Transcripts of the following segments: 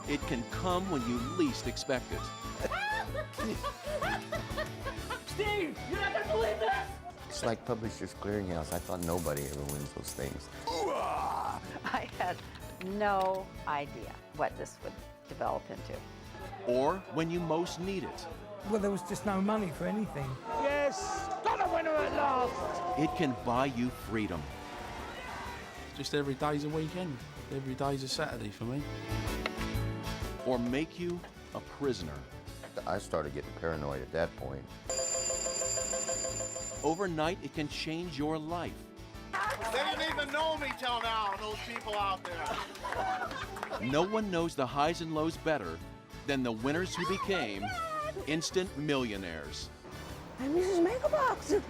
It can come when you least expect it. Steve, you're not gonna believe this! It's like Publishers Clearinghouse. I thought nobody ever wins those things. I had no idea what this would develop into. Or when you most need it. Well, there was just no money for anything. Yes! Got a winner at last! It can buy you freedom. Just every day's a weekend. Every day's a Saturday for me. Or make you a prisoner. I started getting paranoid at that point. Overnight, it can change your life. They didn't even know me till now, those people out there. No one knows the highs and lows better than the winners who became instant millionaires. I'm Mrs. Megabox.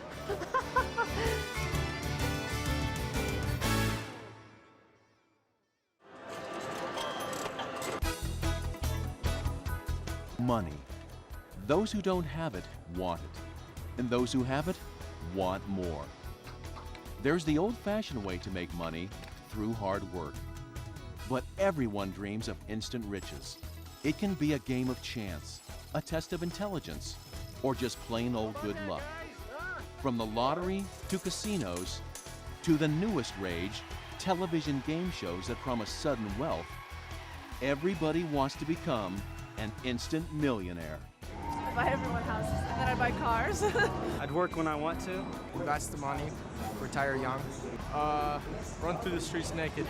Money. Those who don't have it want it, and those who have it want more. There's the old-fashioned way to make money, through hard work. But everyone dreams of instant riches. It can be a game of chance, a test of intelligence, or just plain old good luck. From the lottery to casinos, to the newest rage, television game shows that promise sudden wealth, everybody wants to become an instant millionaire. I buy everyone houses, and then I buy cars. I'd work when I want to. Invest the money, retire young, run through the streets naked.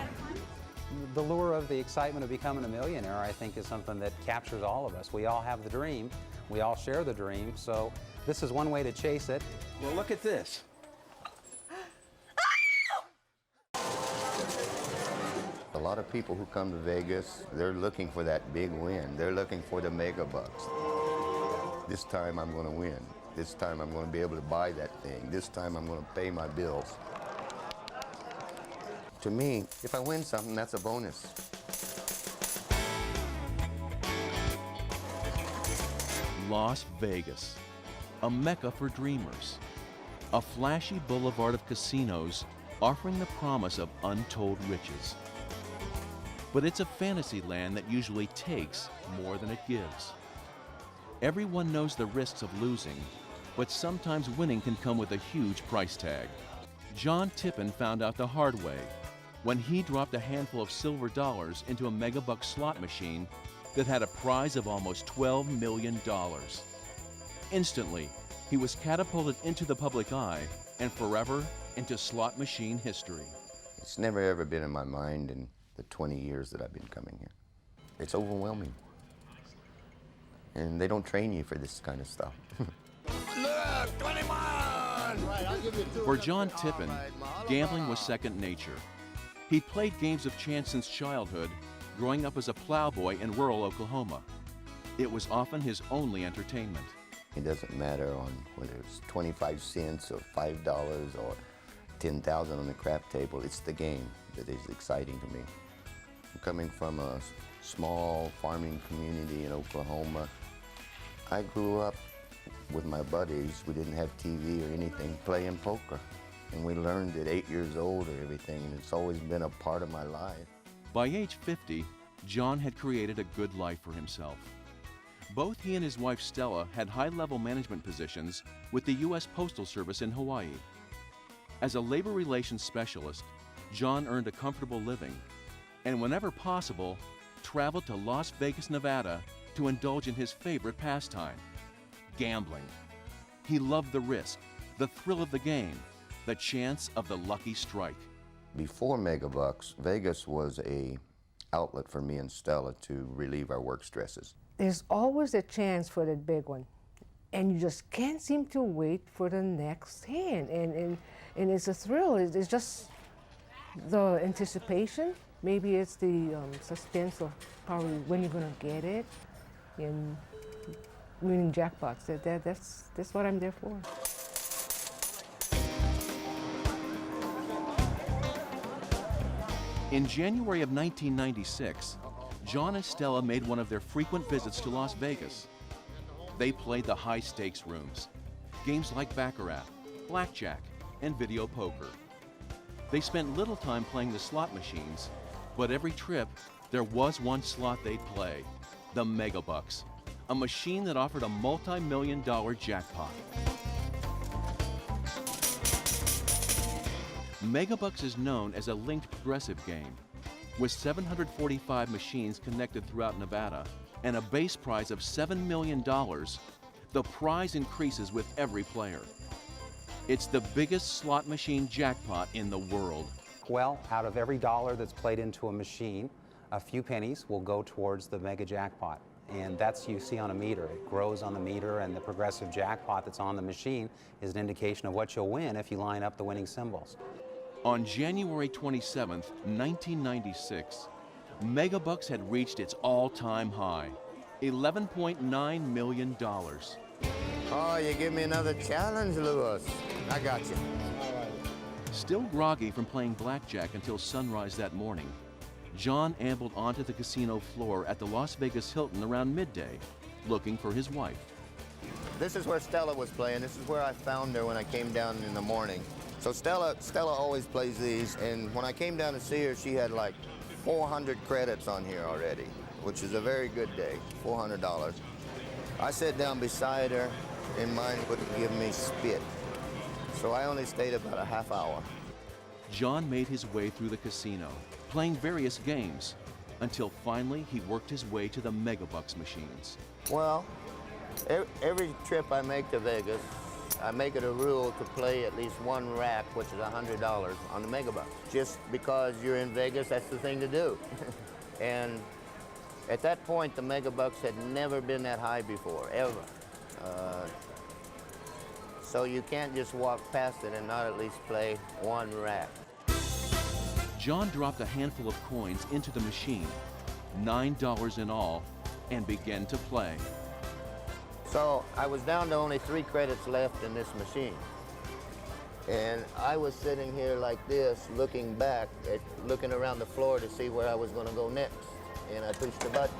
The lure of the excitement of becoming a millionaire, I think, is something that captures all of us. We all have the dream. We all share the dream. So this is one way to chase it. Well, look at this. A lot of people who come to Vegas, they're looking for that big win. They're looking for the mega bucks. This time I'm going to win. This time I'm going to be able to buy that thing. This time I'm going to pay my bills. To me, if I win something, that's a bonus. Las Vegas, a mecca for dreamers. A flashy boulevard of casinos offering the promise of untold riches. But it's a fantasy land that usually takes more than it gives. Everyone knows the risks of losing, but sometimes winning can come with a huge price tag. John Tippin found out the hard way when he dropped a handful of silver dollars into a megabuck slot machine that had a prize of almost $12 million. Instantly, he was catapulted into the public eye and forever into slot machine history. It's never ever been in my mind in the 20 years that I've been coming here. It's overwhelming. And they don't train you for this kind of stuff. Look, 21! Right, I'll give you two. For John Tippin, gambling was second nature. He'd played games of chance since childhood, growing up as a plowboy in rural Oklahoma. It was often his only entertainment. It doesn't matter on whether it's 25 cents or $5 or 10,000 on the crap table. It's the game that is exciting to me. Coming from a small farming community in Oklahoma, I grew up with my buddies. We didn't have TV or anything, playing poker. And we learned at 8 years old or everything, and it's always been a part of my life. By age 50, John had created a good life for himself. Both he and his wife Stella had high-level management positions with the U.S. Postal Service in Hawaii. As a labor relations specialist, John earned a comfortable living, and whenever possible, traveled to Las Vegas, Nevada to indulge in his favorite pastime, gambling. He loved the risk, the thrill of the game, the chance of the lucky strike. Before Megabucks, Vegas was an outlet for me and Stella to relieve our work stresses. There's always a chance for that big one, and you just can't seem to wait for the next hand. And it's a thrill. It's just the anticipation. Maybe it's the suspense of probably when you're going to get it, and winning jackpots. That's what I'm there for. In January of 1996, John and Stella made one of their frequent visits to Las Vegas. They played the high-stakes rooms, games like Baccarat, Blackjack, and video poker. They spent little time playing the slot machines, but every trip, there was one slot they'd play, the Megabucks, a machine that offered a multi-million-dollar jackpot. Megabucks is known as a linked progressive game. With 745 machines connected throughout Nevada and a base prize of $7 million, the prize increases with every player. It's the biggest slot machine jackpot in the world. Well, out of every dollar that's played into a machine, a few pennies will go towards the mega jackpot. And that's you see on a meter. It grows on the meter, and the progressive jackpot that's on the machine is an indication of what you'll win if you line up the winning symbols. On January 27, 1996, Megabucks had reached its all-time high, $11.9 million. Oh, you give me another challenge, Lewis. I got you. Still groggy from playing blackjack until sunrise that morning, John ambled onto the casino floor at the Las Vegas Hilton around midday, looking for his wife. This is where Stella was playing. This is where I found her when I came down in the morning. So Stella always plays these, and when I came down to see her, she had like 400 credits on here already, which is a very good day, $400. I sat down beside her, and mine wouldn't give me spit. So I only stayed about a half hour. John made his way through the casino, playing various games, until finally he worked his way to the Megabucks machines. Well, every trip I make to Vegas, I make it a rule to play at least one rack, which is $100 on the Megabucks. Just because you're in Vegas, that's the thing to do. And at that point, the Megabucks had never been that high before, ever. So you can't just walk past it and not at least play one rack. John dropped a handful of coins into the machine, $9 in all, and began to play. So I was down to only 3 credits left in this machine. And I was sitting here like this, looking back, looking around the floor to see where I was going to go next. And I pushed the button.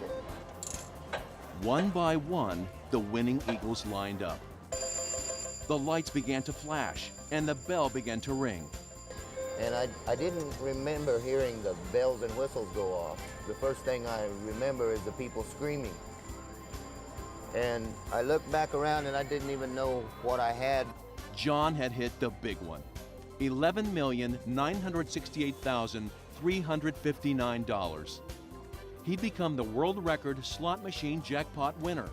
One by one, the winning eagles lined up. The lights began to flash, and the bell began to ring. And I didn't remember hearing the bells and whistles go off. The first thing I remember is the people screaming. And I looked back around and I didn't even know what I had. John had hit the big one, $11,968,359. He'd become the world record slot machine jackpot winner.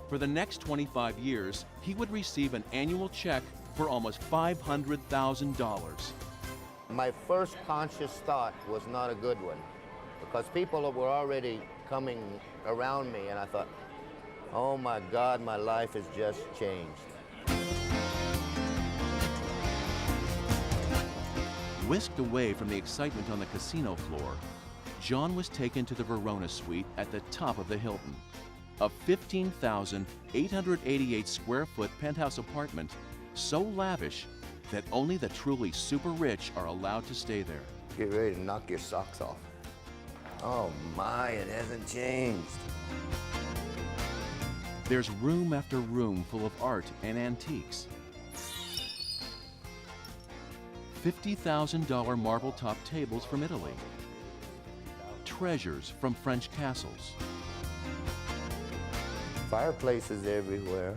For the next 25 years, he would receive an annual check for almost $500,000. My first conscious thought was not a good one, because people were already coming around me, and I thought, oh my God, my life has just changed. Whisked away from the excitement on the casino floor, John was taken to the Verona suite at the top of the Hilton, a 15,888 square foot penthouse apartment so lavish that only the truly super rich are allowed to stay there. Get ready to knock your socks off. Oh my, it hasn't changed. There's room after room full of art and antiques. $50,000 marble top tables from Italy. Treasures from French castles. Fireplaces everywhere.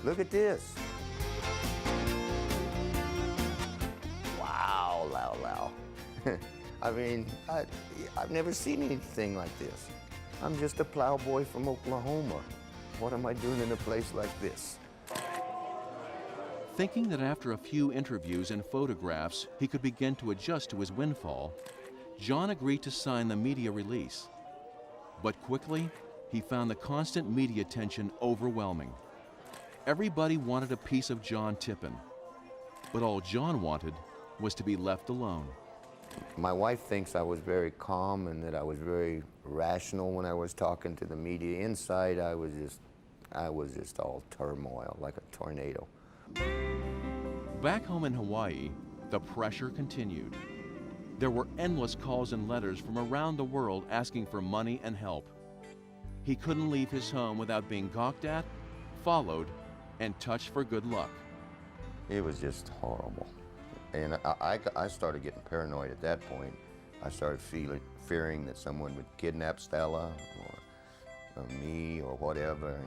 Look at this. Wow, wow. I mean, I've never seen anything like this. I'm just a plowboy from Oklahoma. What am I doing in a place like this? Thinking that after a few interviews and photographs, he could begin to adjust to his windfall, John agreed to sign the media release. But quickly, he found the constant media attention overwhelming. Everybody wanted a piece of John Tippin, but all John wanted was to be left alone. My wife thinks I was very calm and that I was very rational when I was talking to the media. Inside, I was just all turmoil, like a tornado. Back home in Hawaii, the pressure continued. There were endless calls and letters from around the world asking for money and help. He couldn't leave his home without being gawked at, followed, and touch for good luck. It was just horrible. And I started getting paranoid at that point. I started fearing that someone would kidnap Stella or me or whatever.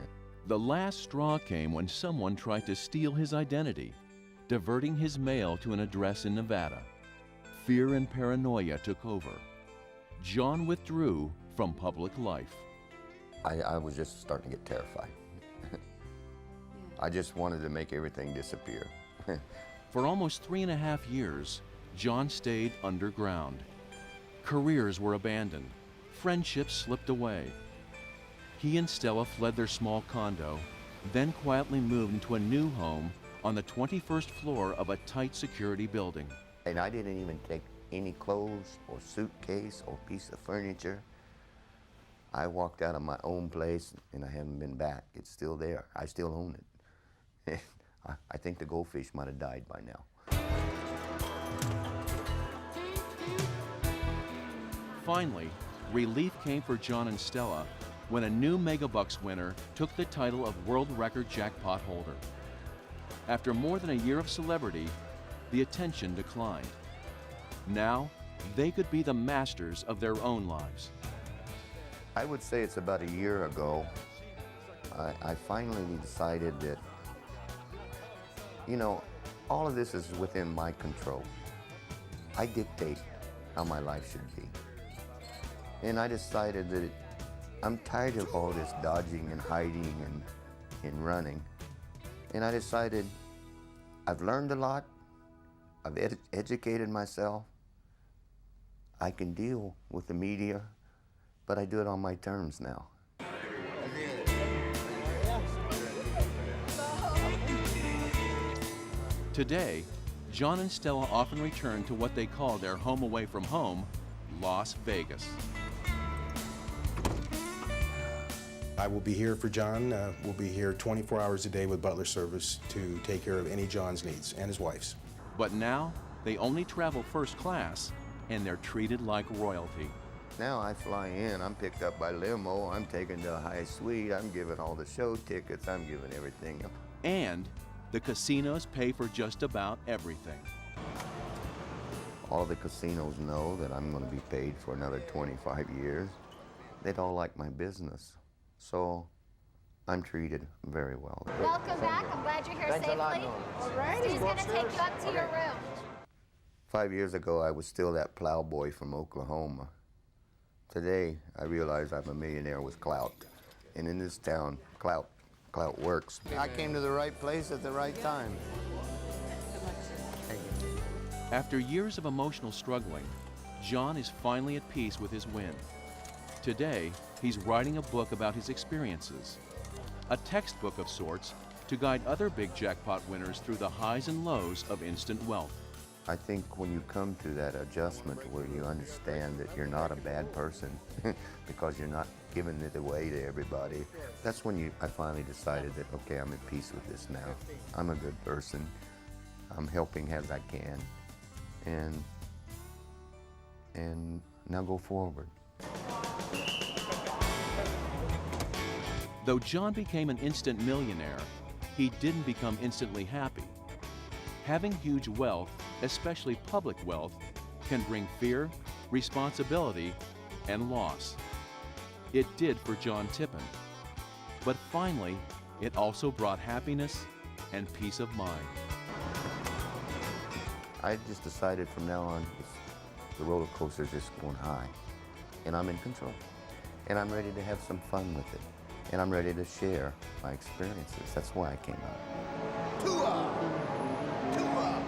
The last straw came when someone tried to steal his identity, diverting his mail to an address in Nevada. Fear and paranoia took over. John withdrew from public life. I was just starting to get terrified. I just wanted to make everything disappear. For almost 3.5 years, John stayed underground. Careers were abandoned. Friendships slipped away. He and Stella fled their small condo, then quietly moved into a new home on the 21st floor of a tight security building. And I didn't even take any clothes or suitcase or piece of furniture. I walked out of my own place and I haven't been back. It's still there. I still own it. I think the goldfish might have died by now. Finally, relief came for John and Stella when a new Megabucks winner took the title of world record jackpot holder. After more than a year of celebrity, the attention declined. Now, they could be the masters of their own lives. I would say it's about a year ago, I finally decided that, you know, all of this is within my control. I dictate how my life should be. And I decided that I'm tired of all this dodging and hiding and running. And I decided I've learned a lot, I've educated myself, I can deal with the media, but I do it on my terms now. Today, John and Stella often return to what they call their home away from home, Las Vegas. I will be here for John. We'll be here 24 hours a day with butler service to take care of any John's needs and his wife's. But now, they only travel first class, and they're treated like royalty. Now I fly in, I'm picked up by limo, I'm taken to a high suite, I'm given all the show tickets, I'm given everything. And the casinos pay for just about everything. All the casinos know that I'm going to be paid for another 25 years. They don't like my business. So I'm treated very well. Welcome back. I'm glad you're here Thanks safely. a lot, Norm. Steve's going to take you up to your room. 5 years ago, I was still that plowboy from Oklahoma. Today, I realize I'm a millionaire with clout. And in this town, clout works. I came to the right place at the right time. After years of emotional struggling, John is finally at peace with his win. Today, he's writing a book about his experiences, a textbook of sorts to guide other big jackpot winners through the highs and lows of instant wealth. I think when you come to that adjustment where you understand that you're not a bad person because you're not giving it away to everybody, that's when I finally decided that, okay, I'm at peace with this now. I'm a good person. I'm helping as I can. And now go forward. Though John became an instant millionaire, he didn't become instantly happy. Having huge wealth, especially public wealth, can bring fear, responsibility, and loss. It did for John Tippin. But finally, it also brought happiness and peace of mind. I just decided from now on, the roller coaster's just going high, and I'm in control. And I'm ready to have some fun with it. And I'm ready to share my experiences. That's why I came out. Tua! Tua!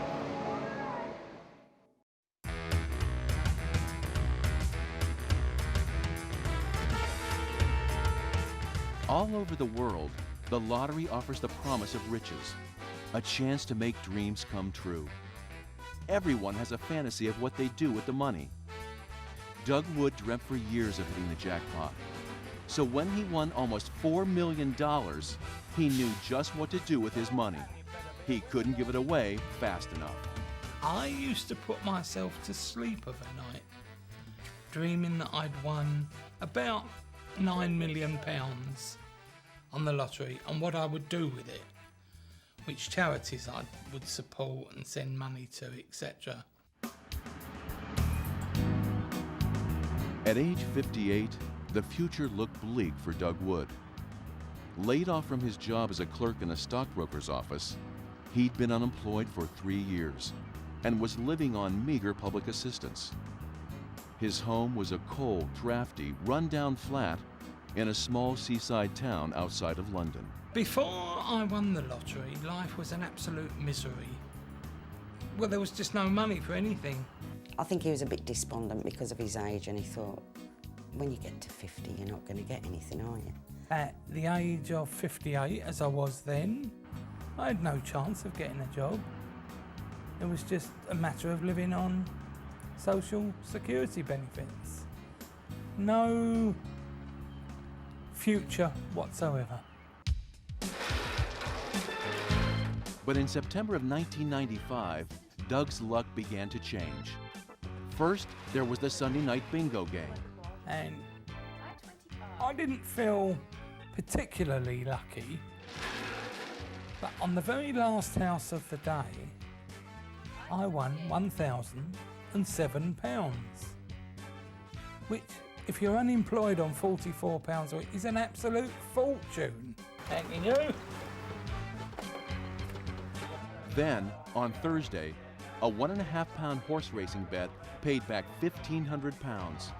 All over the world, the lottery offers the promise of riches, a chance to make dreams come true. Everyone has a fantasy of what they do with the money. Doug Wood dreamt for years of hitting the jackpot. So when he won almost $4 million, he knew just what to do with his money. He couldn't give it away fast enough. I used to put myself to sleep of a night, dreaming that I'd won about £9 million on the lottery and what I would do with it. which charities I would support and send money to, etc. At age 58, the future looked bleak for Doug Wood. Laid off from his job as a clerk in a stockbroker's office, he'd been unemployed for 3 years and was living on meager public assistance. His home was a cold, drafty, run-down flat in a small seaside town outside of London. Before I won the lottery, life was an absolute misery. Well, there was just no money for anything. I think he was a bit despondent because of his age, and he thought, when you get to 50, you're not going to get anything, are you? At the age of 58, as I was then, I had no chance of getting a job. It was just a matter of living on social security benefits. No future whatsoever. But in September of 1995, Doug's luck began to change. First, there was the Sunday night bingo game. And I didn't feel particularly lucky, but on the very last house of the day, I won £1,007, which, if you're unemployed on £44 a week, is an absolute fortune. Thanking you. Then, on Thursday, a 1.5-pound horse racing bet paid back £1,500.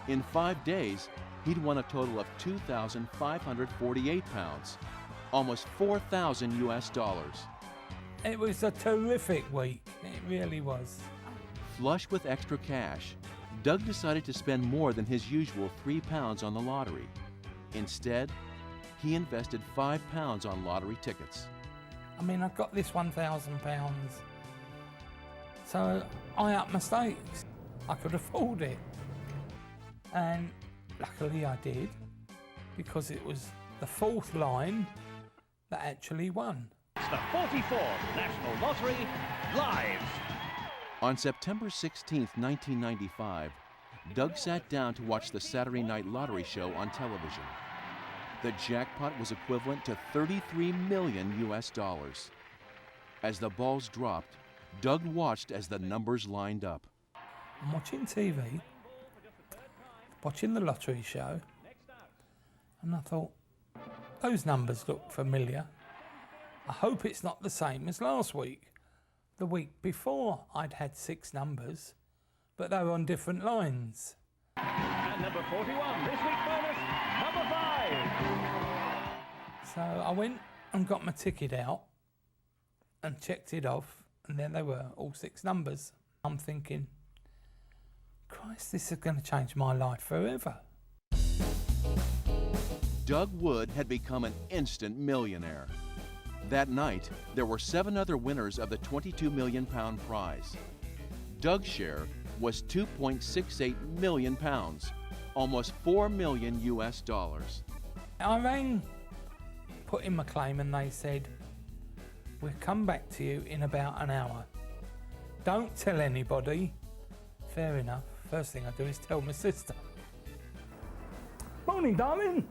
In 5 days, he'd won a total of £2,548, almost $4,000 US. It was a terrific week, it really was. Flush with extra cash, Doug decided to spend more than his usual £3 on the lottery. Instead, he invested £5 on lottery tickets. I mean, I got this £1,000, so I upped my stakes. I could afford it. And luckily I did, because it was the fourth line that actually won. It's the 44th National Lottery live. On September 16, 1995, Doug sat down to watch the Saturday Night Lottery show on television. The jackpot was equivalent to $33 million US. As the balls dropped, Doug watched as the numbers lined up. I'm watching TV, watching the lottery show, and I thought, those numbers look familiar. I hope it's not the same as last week. The week before, I'd had 6 numbers, but they were on different lines. And number 41, this week's bonus, number 5. So I went and got my ticket out and checked it off, and there they were, all 6 numbers. I'm thinking, Christ, this is going to change my life forever. Doug Wood had become an instant millionaire. That night, there were 7 other winners of the £22 million prize. Doug's share was £2.68 million, almost $4 million US. I rang, put in my claim, and they said, we'll come back to you in about an hour. Don't tell anybody. Fair enough. First thing I do is tell my sister. Morning, darling.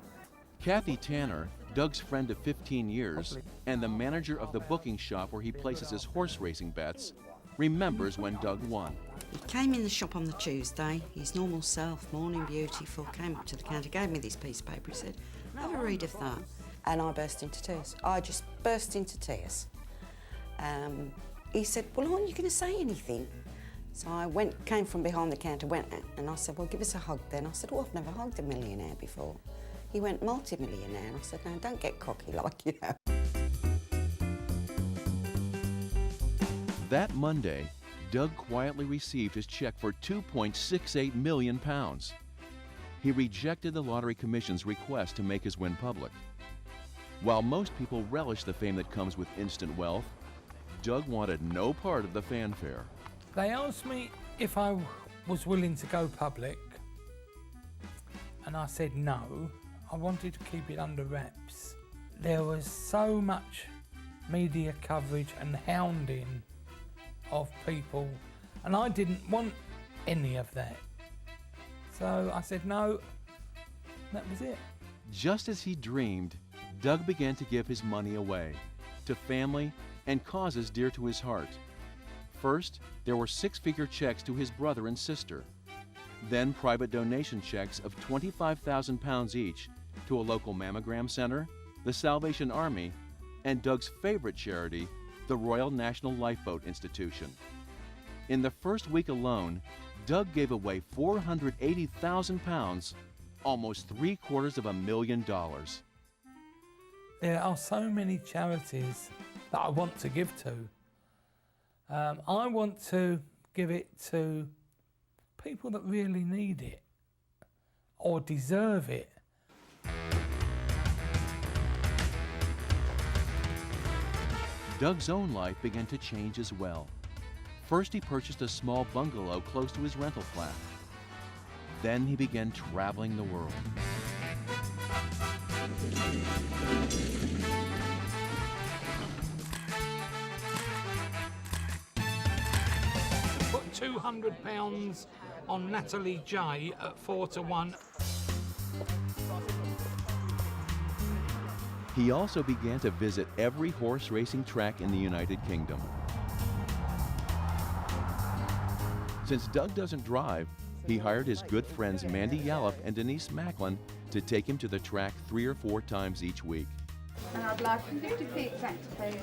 Kathy Tanner, Doug's friend of 15 years, and the manager of the booking shop where he places his horse racing bets, remembers when Doug won. He came in the shop on the Tuesday, his normal self, morning beautiful, came up to the counter, gave me this piece of paper, he said, have a read of that. And I burst into tears. I just burst into tears. He said, well, aren't you going to say anything? So I came from behind the counter, went, and I said, well, give us a hug then. I said, oh, I've never hugged a millionaire before. He went, multi-millionaire. And I said, no, don't get cocky like you know. That Monday, Doug quietly received his check for £2.68 million. He rejected the Lottery Commission's request to make his win public. While most people relish the fame that comes with instant wealth, Doug wanted no part of the fanfare. They asked me if I was willing to go public, and I said no. I wanted to keep it under wraps. There was so much media coverage and hounding of people, and I didn't want any of that. So I said no, that was it. Just as he dreamed, Doug began to give his money away to family and causes dear to his heart. First, there were six-figure checks to his brother and sister. Then private donation checks of £25,000 each to a local mammogram center, the Salvation Army, and Doug's favorite charity, the Royal National Lifeboat Institution. In the first week alone, Doug gave away £480,000, almost $750,000. There are so many charities that I want to give to. I want to give it to people that really need it or deserve it. Doug's own life began to change as well. First, he purchased a small bungalow close to his rental flat. Then he began traveling the world. Put £200 on Natalie J at 4-1. He also began to visit every horse racing track in the United Kingdom. Since Doug doesn't drive, he hired his good friends Mandy Yallop and Denise Macklin to take him to the track 3 or 4 times each week. And I'd like 50p exact, please.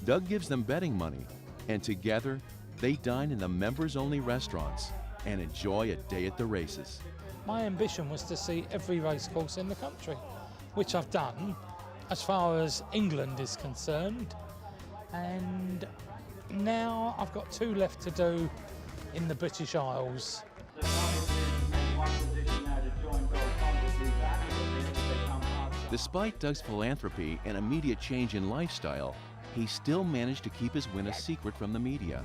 Doug gives them betting money, and together they dine in the members-only restaurants and enjoy a day at the races. My ambition was to see every racecourse in the country, which I've done as far as England is concerned, and now I've got 2 left to do in the British Isles. Despite Doug's philanthropy and immediate change in lifestyle, he still managed to keep his win a secret from the media.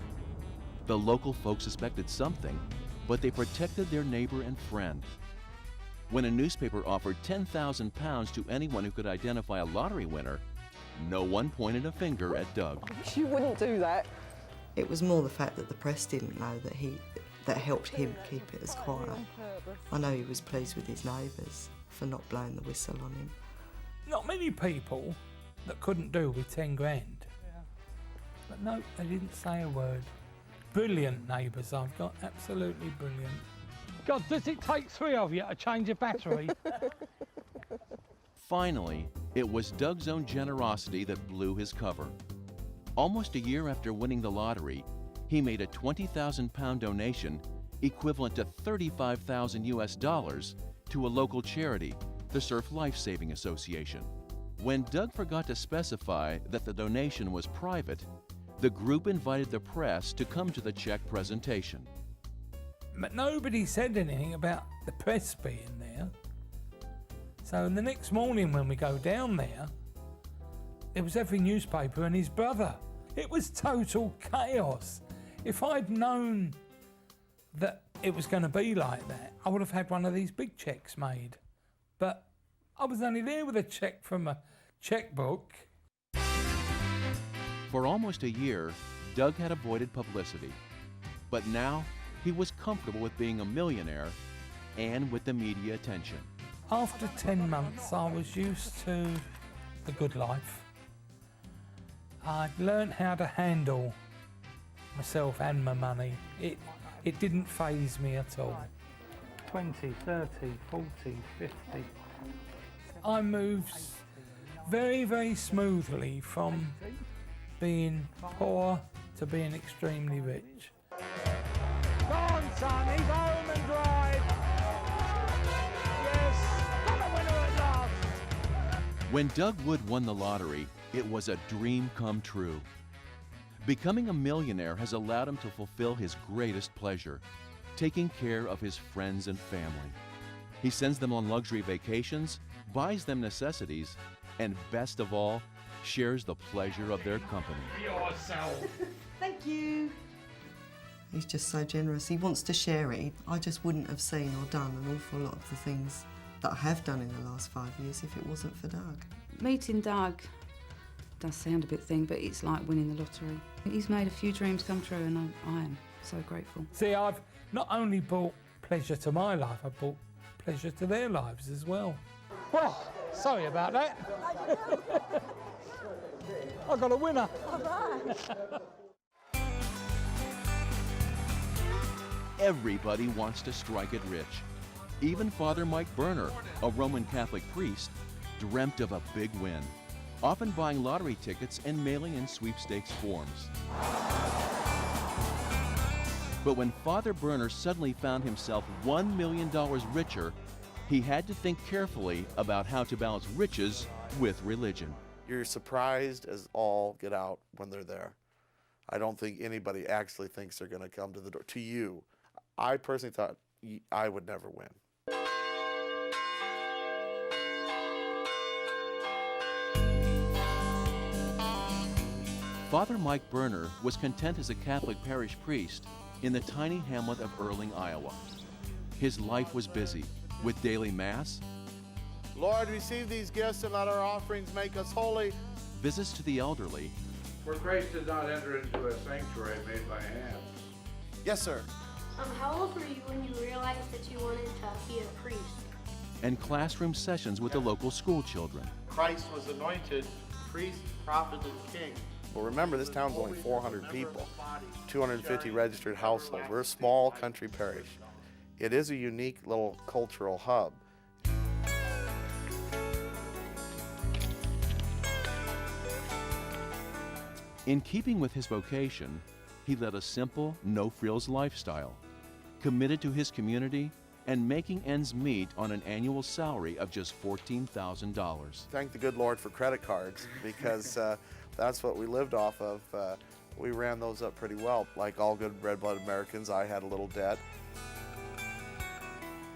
The local folks suspected something, but they protected their neighbor and friend. When a newspaper offered £10,000 to anyone who could identify a lottery winner, no one pointed a finger at Doug. You wouldn't do that. It was more the fact that the press didn't know that helped him keep it as quiet. I know he was pleased with his neighbours for not blowing the whistle on him. Not many people that couldn't do with 10 grand. But no, they didn't say a word. Brilliant neighbours I've got, absolutely brilliant. God, does it take 3 of you to change a battery? Finally, it was Doug's own generosity that blew his cover. Almost a year after winning the lottery, he made a £20,000 donation, equivalent to $35,000 to a local charity, the Surf Life Saving Association. When Doug forgot to specify that the donation was private, the group invited the press to come to the check presentation. But nobody said anything about the press being there. So the next morning when we go down there, there was every newspaper and his brother. It was total chaos. If I'd known that it was going to be like that, I would have had one of these big checks made. But I was only there with a check from a checkbook. For almost a year, Doug had avoided publicity. But now, he was comfortable with being a millionaire and with the media attention. After 10 months, I was used to the good life. I'd learned how to handle myself and my money. It didn't faze me at all. 20, 30, 40, 50. I moved very, very smoothly from being poor to being extremely rich. Go on, son, he's home and drive. Yes, got a winner at last. When Doug Wood won the lottery, it was a dream come true. Becoming a millionaire has allowed him to fulfill his greatest pleasure, taking care of his friends and family. He sends them on luxury vacations, buys them necessities, and best of all, shares the pleasure of their company. Yourself. Thank you. He's just so generous. He wants to share it. I just wouldn't have seen or done an awful lot of the things that I have done in the last 5 years if it wasn't for Doug. Meeting Doug does sound a bit thing, but it's like winning the lottery. He's made a few dreams come true, and I am so grateful. See, I've not only brought pleasure to my life, I've brought pleasure to their lives as well. Well, sorry about that. I got a winner. All right. Everybody wants to strike it rich. Even Father Mike Berner, a Roman Catholic priest, dreamt of a big win, often buying lottery tickets and mailing in sweepstakes forms. But when Father Berner suddenly found himself $1 million richer, he had to think carefully about how to balance riches with religion. You're surprised as all get out when they're there. I don't think anybody actually thinks they're going to come to the door. To you, I personally thought I would never win. Father Mike Berner was content as a Catholic parish priest in the tiny hamlet of Erling, Iowa. His life was busy with daily Mass, Lord, receive these gifts and let our offerings make us holy. visits to the elderly, For Christ did not enter into a sanctuary made by hands. Yes, sir. How old were you when you realized that you wanted to be a priest? and classroom sessions with the local school children. Christ was anointed priest, prophet, and king. Well, remember, this town's only 400 people, 250 registered households. We're a small country parish. It is a unique little cultural hub. In keeping with his vocation, he led a simple, no-frills lifestyle, committed to his community and making ends meet on an annual salary of just $14,000. Thank the good Lord for credit cards, because that's what we lived off of. We ran those up pretty well. Like all good red-blooded Americans, I had a little debt.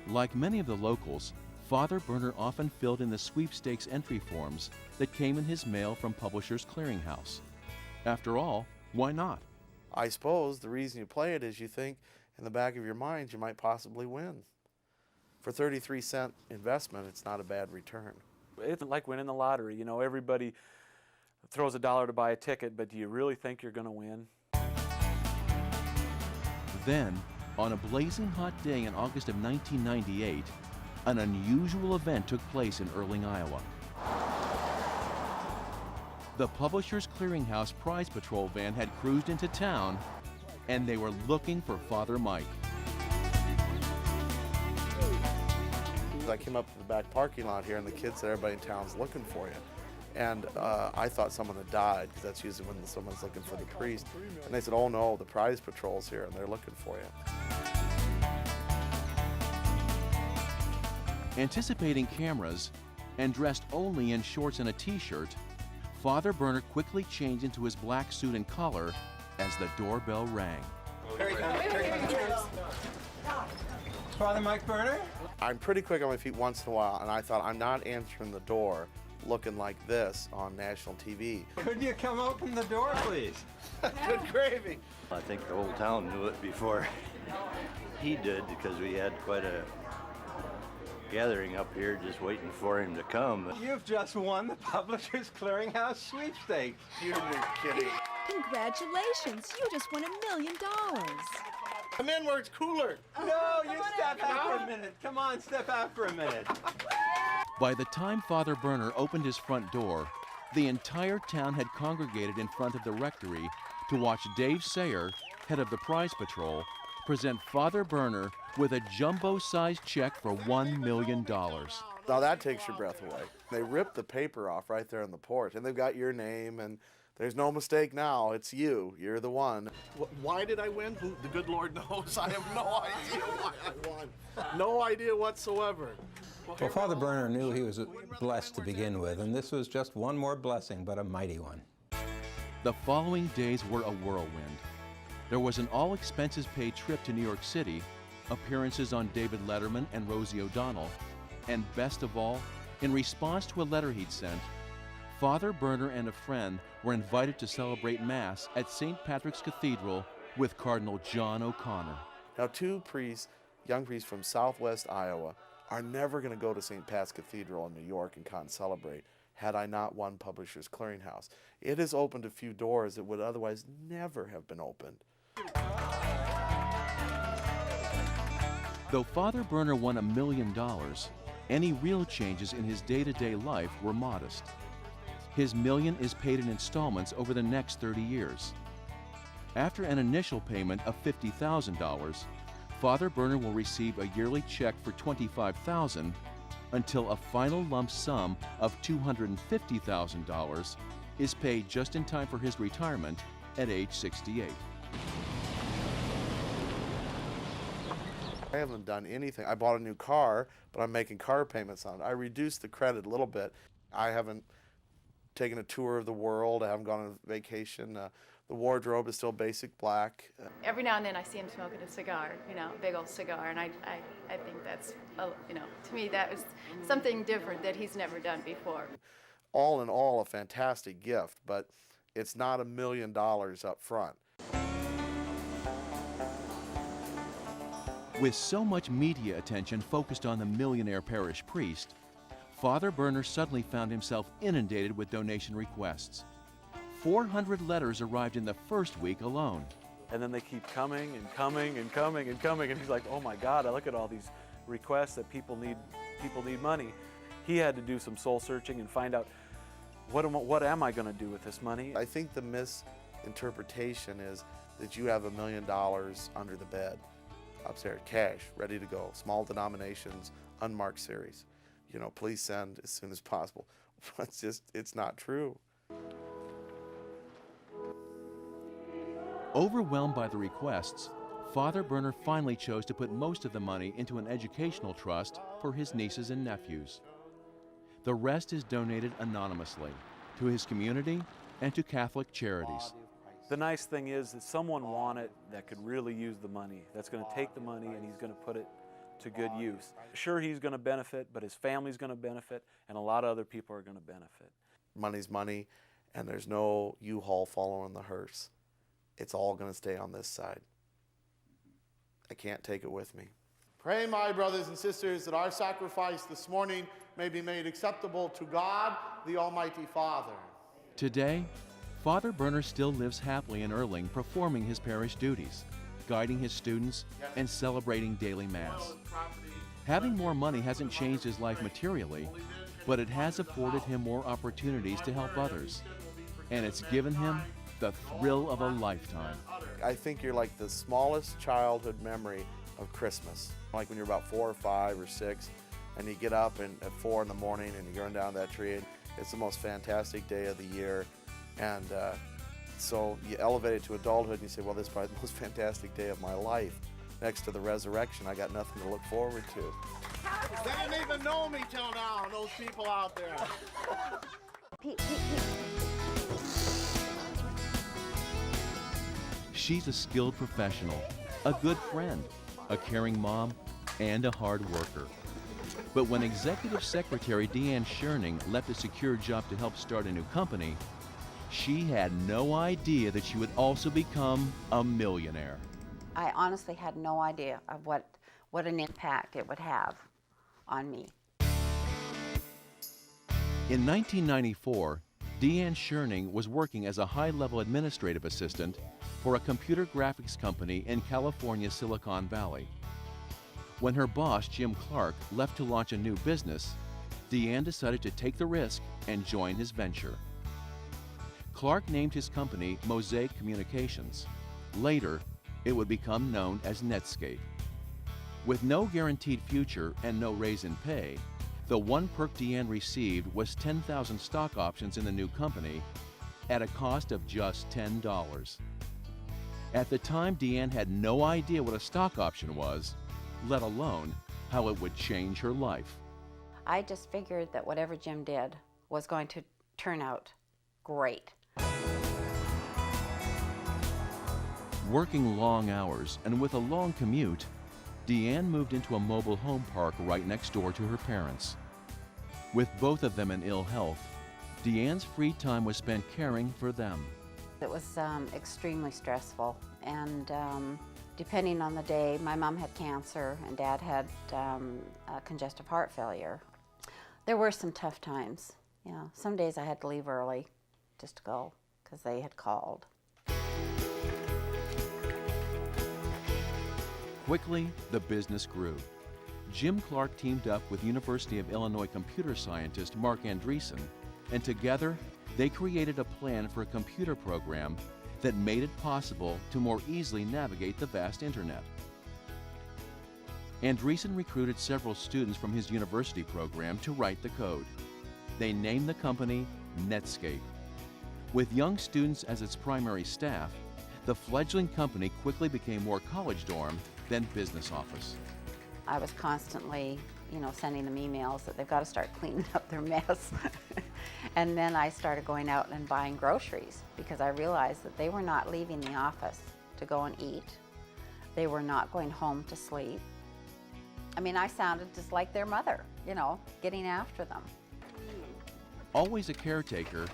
Like many of the locals, Father Berner often filled in the sweepstakes entry forms that came in his mail from Publishers Clearinghouse. After all, why not? I suppose the reason you play it is you think in the back of your mind you might possibly win. For 33-cent investment, it's not a bad return. It's like winning the lottery. You know, everybody throws $1 to buy a ticket, but do you really think you're going to win? Then, on a blazing hot day in August of 1998, an unusual event took place in Erling, Iowa. The Publishers Clearinghouse Prize Patrol van had cruised into town, and they were looking for Father Mike. I came up to the back parking lot here, and the kids said, everybody in town's looking for you. And I thought someone had died, because that's usually when someone's looking for the priest. And they said, oh no, the prize patrol's here, and they're looking for you. Anticipating cameras and dressed only in shorts and a t-shirt, Father Berner quickly changed into his black suit and collar as the doorbell rang. Father Mike Berner? I'm pretty quick on my feet once in a while, and I thought, I'm not answering the door looking like this on national TV. Could you come open the door, please? Good gravy. I think the whole town knew it before he did, because we had quite a gathering up here just waiting for him to come. You've just won the Publishers Clearinghouse sweepstakes. You're kidding. Congratulations, you just won $1 million. Come in where it's cooler. No, you step out for a minute. Come on, step out for a minute. By the time Father Berner opened his front door, the entire town had congregated in front of the rectory to watch Dave Sayer, head of the Prize Patrol, present Father Berner with a jumbo-sized check for $1 million. Now that takes your breath away. They ripped the paper off right there on the porch, and they've got your name, and there's no mistake now. It's you. You're the one. Why did I win? The good Lord knows. I have no idea why I won. No idea whatsoever. Well, Father Berner knew he was blessed to begin with, and this was just one more blessing, but a mighty one. The following days were a whirlwind. There was an all-expenses-paid trip to New York City, appearances on David Letterman and Rosie O'Donnell, and best of all, in response to a letter he'd sent, Father Berner and a friend were invited to celebrate Mass at St. Patrick's Cathedral with Cardinal John O'Connor. Now, two priests, young priests from southwest Iowa, are never going to go to St. Pat's Cathedral in New York and come celebrate had I not won Publishers Clearinghouse. It has opened a few doors that would otherwise never have been opened. Though Father Berner won $1 million, any real changes in his day-to-day life were modest. His million is paid in installments over the next 30 years. After an initial payment of $50,000, Father Burner will receive a yearly check for $25,000 until a final lump sum of $250,000 is paid just in time for his retirement at age 68. I haven't done anything. I bought a new car, but I'm making car payments on it. I reduced the credit a little bit. I haven't taken a tour of the world. I haven't gone on vacation. The wardrobe is still basic black. Every now and then I see him smoking a cigar, a big old cigar, and I think that's, to me that was something different that he's never done before. All in all, a fantastic gift, but it's not $1 million up front. With so much media attention focused on the millionaire parish priest, Father Burner suddenly found himself inundated with donation requests. 400 letters arrived in the first week alone. And then they keep coming and coming and coming and coming, and he's like, oh my God, I look at all these requests that people need money. He had to do some soul searching and find out, what am I going to do with this money? I think the misinterpretation is that you have $1 million under the bed, upstairs, cash, ready to go, small denominations, unmarked series. Please send as soon as possible. It's not true. Overwhelmed by the requests, Father Burner finally chose to put most of the money into an educational trust for his nieces and nephews. The rest is donated anonymously to his community and to Catholic charities. The nice thing is that someone wanted that could really use the money, that's going to take the money and he's going to put it to good use. Sure, he's going to benefit, but his family's going to benefit, and a lot of other people are going to benefit. Money's money, and there's no U-Haul following the hearse. It's all going to stay on this side. I can't take it with me. Pray, my brothers and sisters, that our sacrifice this morning may be made acceptable to God, the Almighty Father. Today, Father Burner still lives happily in Erling, performing his parish duties, guiding his students, and celebrating daily Mass. Having more money hasn't changed his life materially, but it has afforded him more opportunities to help others, and it's given him the thrill of a lifetime. I think you're like the smallest childhood memory of Christmas. Like when you're about 4 or 5 or 6, and you get up at 4 in the morning and you're going down that tree. It's the most fantastic day of the year. And so you elevate it to adulthood and you say, well, this is probably the most fantastic day of my life. Next to the resurrection, I got nothing to look forward to. They didn't even know me till now, those people out there. She's a skilled professional, a good friend, a caring mom, and a hard worker. But when Executive Secretary Deanne Schoening left a secure job to help start a new company, she had no idea that she would also become a millionaire. I honestly had no idea of what an impact it would have on me. In 1994, Deanne Schoening was working as a high-level administrative assistant for a computer graphics company in California's Silicon Valley. When her boss, Jim Clark, left to launch a new business, Deanne decided to take the risk and join his venture. Clark named his company Mosaic Communications. Later, it would become known as Netscape. With no guaranteed future and no raise in pay, the one perk Deanne received was 10,000 stock options in the new company at a cost of just $10. At the time, Deanne had no idea what a stock option was, let alone how it would change her life. I just figured that whatever Jim did was going to turn out great. Working long hours and with a long commute, Deanne moved into a mobile home park right next door to her parents. With both of them in ill health, Deanne's free time was spent caring for them. It was extremely stressful, and depending on the day, my mom had cancer and Dad had congestive heart failure. There were some tough times. Some days I had to leave early just to go because they had called. Quickly, the business grew. Jim Clark teamed up with University of Illinois computer scientist Mark Andreessen, and together they created a plan for a computer program that made it possible to more easily navigate the vast internet. Andreessen recruited several students from his university program to write the code. They named the company Netscape. With young students as its primary staff, the fledgling company quickly became more college dorm than business office. I was constantly, sending them emails that they've got to start cleaning up their mess. And then I started going out and buying groceries because I realized that they were not leaving the office to go and eat. They were not going home to sleep. I mean, I sounded just like their mother, getting after them. Always a caretaker,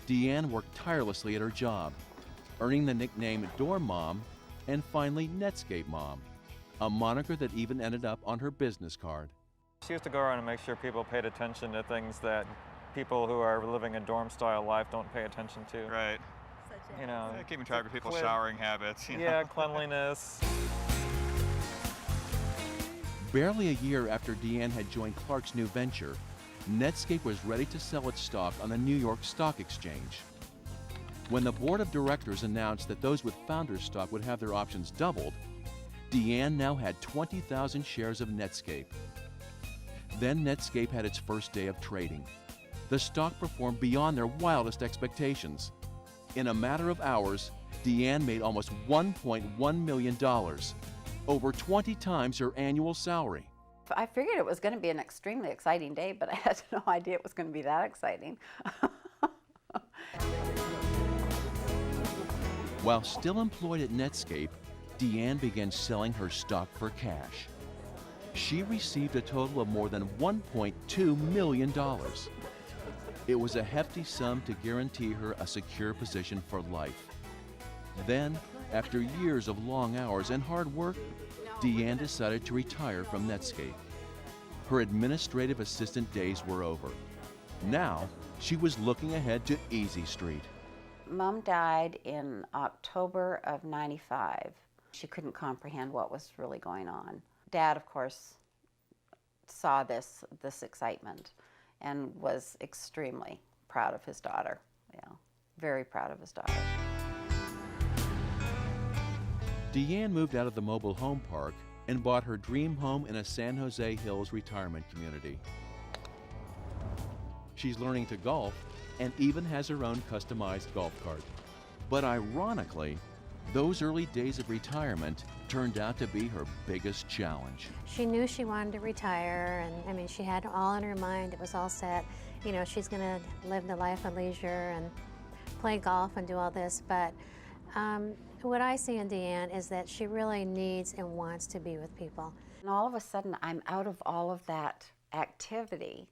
Deanne worked tirelessly at her job, earning the nickname Dorm Mom and finally Netscape Mom, a moniker that even ended up on her business card. She used to go around and make sure people paid attention to things that people who are living a dorm-style life don't pay attention to. Right. Keeping track of people's showering habits. Yeah, cleanliness. Barely a year after Deanne had joined Clark's new venture, Netscape was ready to sell its stock on the New York Stock Exchange. When the board of directors announced that those with founders stock would have their options doubled, Deanne now had 20,000 shares of Netscape. Then Netscape had its first day of trading. The stock performed beyond their wildest expectations. In a matter of hours, Deanne made almost $1.1 million, over 20 times her annual salary. I figured it was going to be an extremely exciting day, but I had no idea it was going to be that exciting. While still employed at Netscape, Deanne began selling her stock for cash. She received a total of more than $1.2 million. It was a hefty sum to guarantee her a secure position for life. Then, after years of long hours and hard work, Deanne decided to retire from Netscape. Her administrative assistant days were over. Now, she was looking ahead to Easy Street. Mom died in October of '95. She couldn't comprehend what was really going on. Dad, of course, saw this excitement and was extremely proud of his daughter. Very proud of his daughter. Deanne moved out of the mobile home park and bought her dream home in a San Jose Hills retirement community. She's learning to golf and even has her own customized golf cart. But ironically, those early days of retirement turned out to be her biggest challenge. She knew she wanted to retire, and I mean, she had it all in her mind. It was all set. She's going to live the life of leisure and play golf and do all this. But what I see in Deanne is that she really needs and wants to be with people. And all of a sudden, I'm out of all of that activity.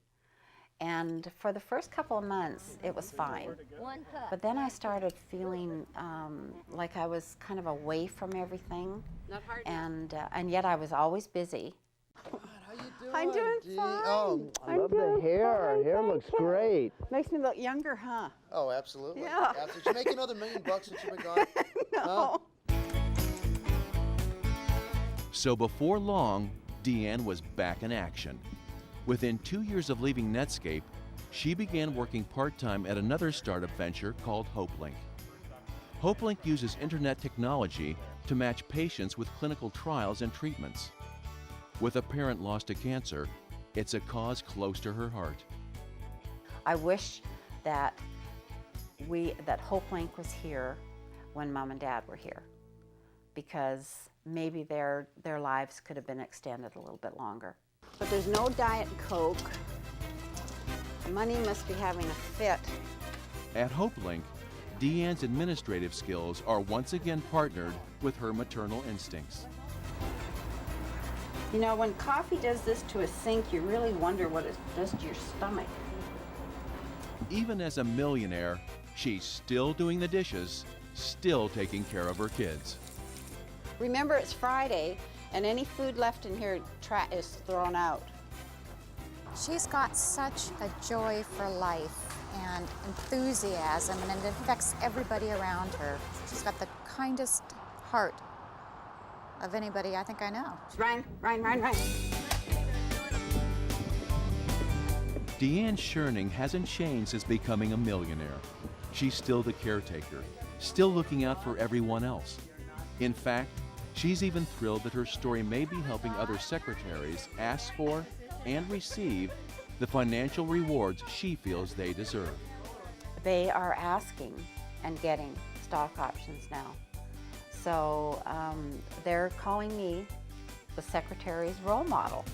And for the first couple of months, it was fine. But then I started feeling like I was kind of away from everything. And yet I was always busy. I'm doing fine. Oh, I love the hair. Hair looks great. Makes me look younger, huh? Oh, absolutely. Yeah. Absolutely. Did you make another $1 million since you've been gone? No. Huh? So before long, Deanne was back in action. Within 2 years of leaving Netscape, she began working part-time at another startup venture called HopeLink. HopeLink uses internet technology to match patients with clinical trials and treatments. With a parent lost to cancer, it's a cause close to her heart. I wish that HopeLink was here when Mom and Dad were here, because maybe their lives could have been extended a little bit longer. But there's no Diet Coke. Money must be having a fit. At HopeLink, Deanne's administrative skills are once again partnered with her maternal instincts. When coffee does this to a sink, you really wonder what it does to your stomach. Even as a millionaire, she's still doing the dishes, still taking care of her kids. Remember, it's Friday, and any food left in here is thrown out. She's got such a joy for life and enthusiasm, and it affects everybody around her. She's got the kindest heart of anybody I think I know. Ryan. Deanne Scherning hasn't changed since becoming a millionaire. She's still the caretaker, still looking out for everyone else. In fact, she's even thrilled that her story may be helping other secretaries ask for and receive the financial rewards she feels they deserve. They are asking and getting stock options now. So they're calling me the secretary's role model,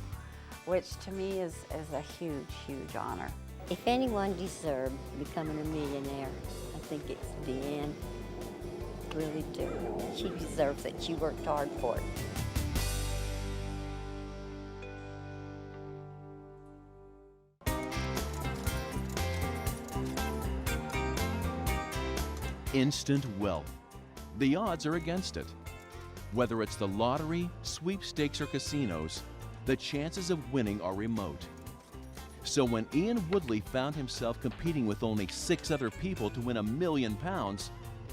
which to me is a huge, huge honor. If anyone deserved becoming a millionaire, I think it's Deanne. Really do. She deserves it. She worked hard for it. Instant wealth. The odds are against it. Whether it's the lottery, sweepstakes, or casinos, the chances of winning are remote. So when Ian Woodley found himself competing with only 6 other people to win £1 million,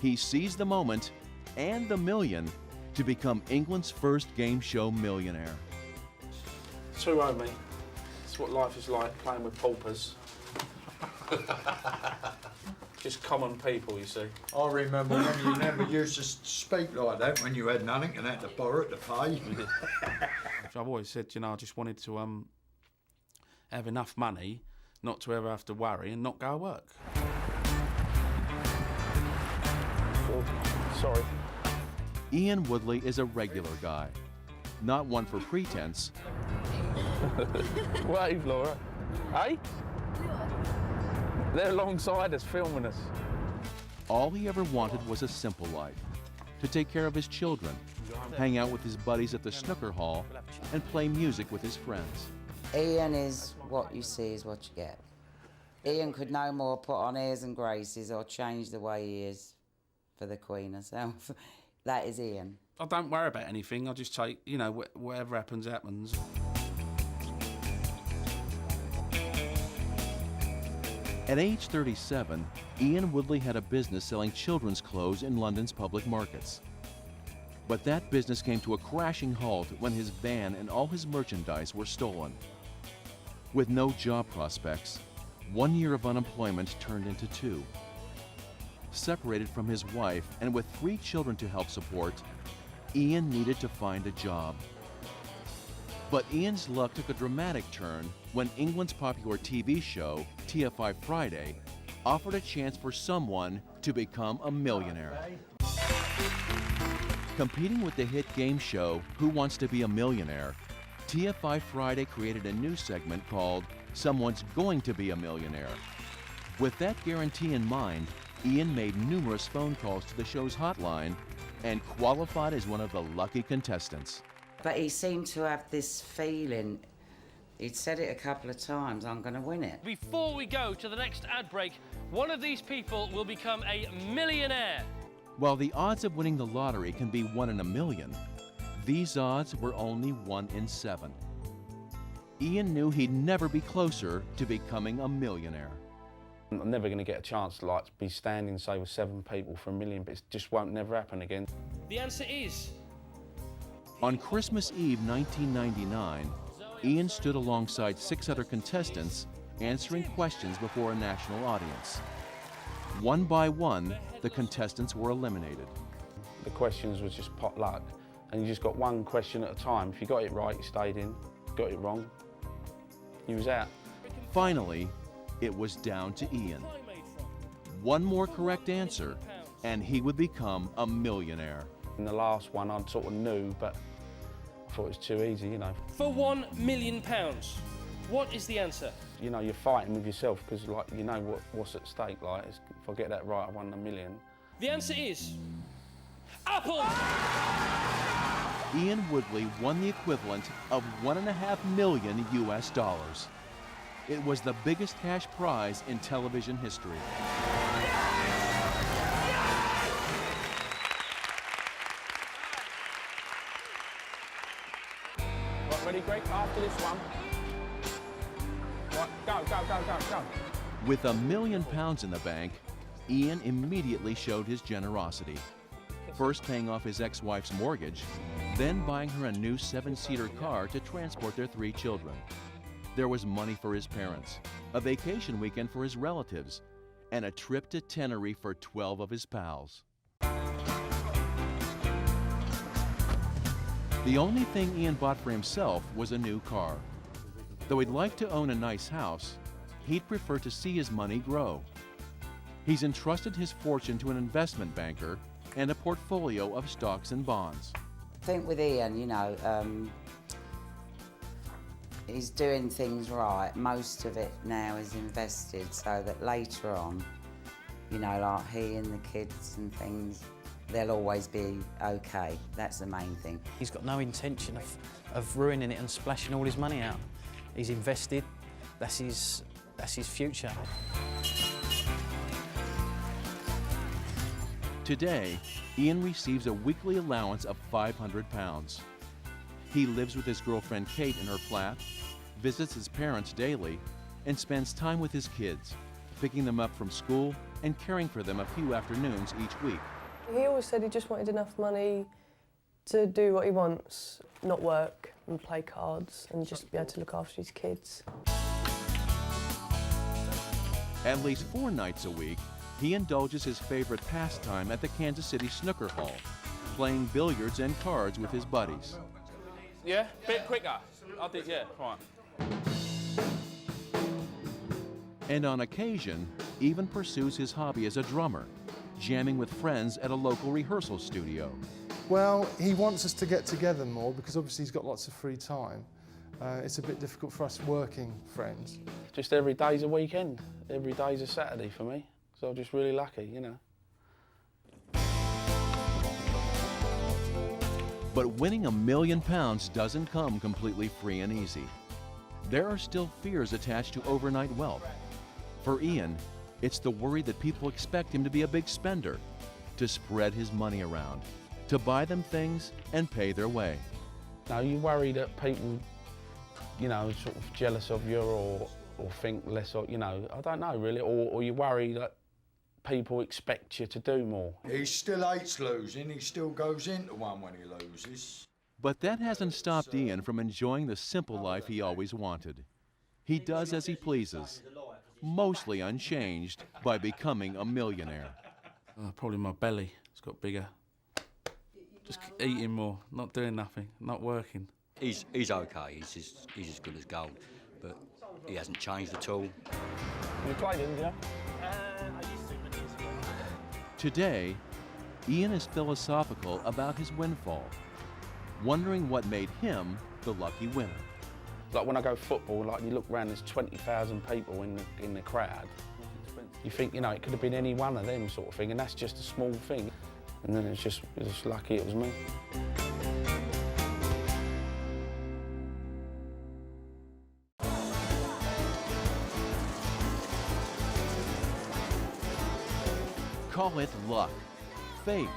he seized the moment and the million to become England's first game show millionaire. Too owe me. It's what life is like, playing with paupers. Just common people, you see. I remember when you never used to speak like that when you had nothing and had to borrow it to pay. I've always said, you know, I just wanted to have enough money not to ever have to worry and not go to work. Oh, sorry. Ian Woodley is a regular guy, not one for pretense. Wave, Laura. Hey? They're alongside us, filming us. All he ever wanted was a simple life, to take care of his children, hang out with his buddies at the snooker hall, and play music with his friends. Ian is what you see is what you get. Ian could no more put on airs and graces or change the way he is for the Queen herself. That is Ian. I don't worry about anything. I just take, you know, whatever happens, happens. At age 37, Ian Woodley had a business selling children's clothes in London's public markets. But that business came to a crashing halt when his van and all his merchandise were stolen. With no job prospects, 1 year of unemployment turned into 2. Separated from his wife and with 3 children to help support, Ian needed to find a job. But Ian's luck took a dramatic turn when England's popular TV show, TFI Friday, offered a chance for someone to become a millionaire. Competing with the hit game show Who Wants to Be a Millionaire, TFI Friday created a new segment called Someone's Going to Be a Millionaire. With that guarantee in mind, Ian made numerous phone calls to the show's hotline and qualified as one of the lucky contestants. But he seemed to have this feeling, he'd said it a couple of times, I'm going to win it. Before we go to the next ad break, one of these people will become a millionaire. While the odds of winning the lottery can be 1 in a million, these odds were only 1 in 7. Ian knew he'd never be closer to becoming a millionaire. I'm never going to get a chance to like be standing, say, with 7 people for $1 million, but it just won't never happen again. The answer is... On Christmas Eve 1999, Ian stood alongside 6 other contestants answering questions before a national audience. One by one, the contestants were eliminated. The questions was just pot luck, and you just got one question at a time. If you got it right, you stayed in. Got it wrong, you was out. Finally, it was down to Ian. One more correct answer, and he would become a millionaire. In the last one, I sort of knew, but I thought it was too easy, you know. For £1 million, what is the answer? You know, you're fighting with yourself because, like, you know what's at stake. Like, if I get that right, I won $1 million. The answer is Apple. Ian Woodley won the equivalent of $1.5 million US. It was the biggest cash prize in television history. Right, ready, Greg? After this one. Right, go. With £1 million in the bank, Ian immediately showed his generosity. First paying off his ex-wife's mortgage, then buying her a new 7-seater car to transport their 3 children. There was money for his parents, a vacation weekend for his relatives, and a trip to Tenerife for 12 of his pals. The only thing Ian bought for himself was a new car. Though he'd like to own a nice house, he'd prefer to see his money grow. He's entrusted his fortune to an investment banker and a portfolio of stocks and bonds. I think with Ian, you know, he's doing things right. Most of it now is invested so that later on, you know, like he and the kids and things, they'll always be okay. That's the main thing. He's got no intention of ruining it and splashing all his money out. He's invested. That's his future. Today, Ian receives a weekly allowance of £500. He lives with his girlfriend Kate in her flat, visits his parents daily, and spends time with his kids, picking them up from school and caring for them a few afternoons each week. He always said he just wanted enough money to do what he wants, not work and play cards and just be able to look after his kids. At least 4 nights a week, he indulges his favorite pastime at the Kansas City Snooker Hall, playing billiards and cards with his buddies. Yeah, bit quicker. I did, yeah, right. And on occasion, even pursues his hobby as a drummer, jamming with friends at a local rehearsal studio. Well, he wants us to get together more because obviously he's got lots of free time. It's a bit difficult for us working friends. Just every day's a weekend. Every day's a Saturday for me. So I'm just really lucky, you know. But winning £1 million doesn't come completely free and easy. There are still fears attached to overnight wealth. For Ian, it's the worry that people expect him to be a big spender, to spread his money around, to buy them things and pay their way. Now, you worry that people, you know, sort of jealous of you or think less of, you know, I don't know really, or you worry that people expect you to do more. He still hates losing, he still goes into one when he loses. But that hasn't stopped Ian from enjoying the simple life he always wanted. He does as he pleases, mostly unchanged by becoming a millionaire. Probably my belly. It's got bigger. Just eating more, not doing nothing, not working. He's okay. He's as good as gold, but he hasn't changed at all. You played India? Today, Ian is philosophical about his windfall, wondering what made him the lucky winner. Like when I go football, like you look around, there's 20,000 people in the crowd. You think, you know, it could have been any one of them sort of thing, and that's just a small thing. And then it's just lucky it was me. Call it luck, fate,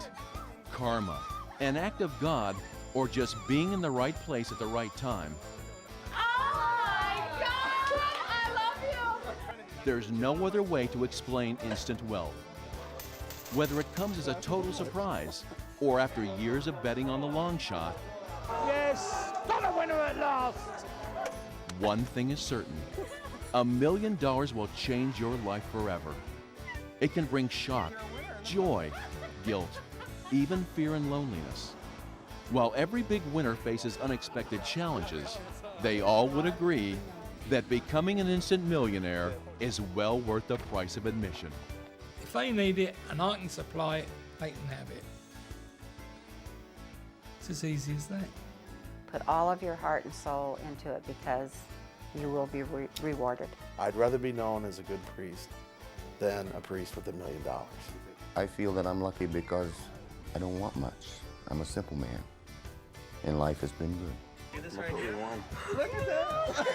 karma, an act of God, or just being in the right place at the right time. There's no other way to explain instant wealth. Whether it comes as a total surprise or after years of betting on the long shot, Yes, got a winner at last! one thing is certain. $1 million will change your life forever. It can bring shock, joy, guilt, even fear and loneliness. While every big winner faces unexpected challenges, they all would agree that becoming an instant millionaire is well worth the price of admission. If they need it and I can supply it, they can have it. It's as easy as that. Put all of your heart and soul into it because you will be rewarded. I'd rather be known as a good priest than a priest with $1 million. I feel that I'm lucky because I don't want much. I'm a simple man, and life has been good. Look at that!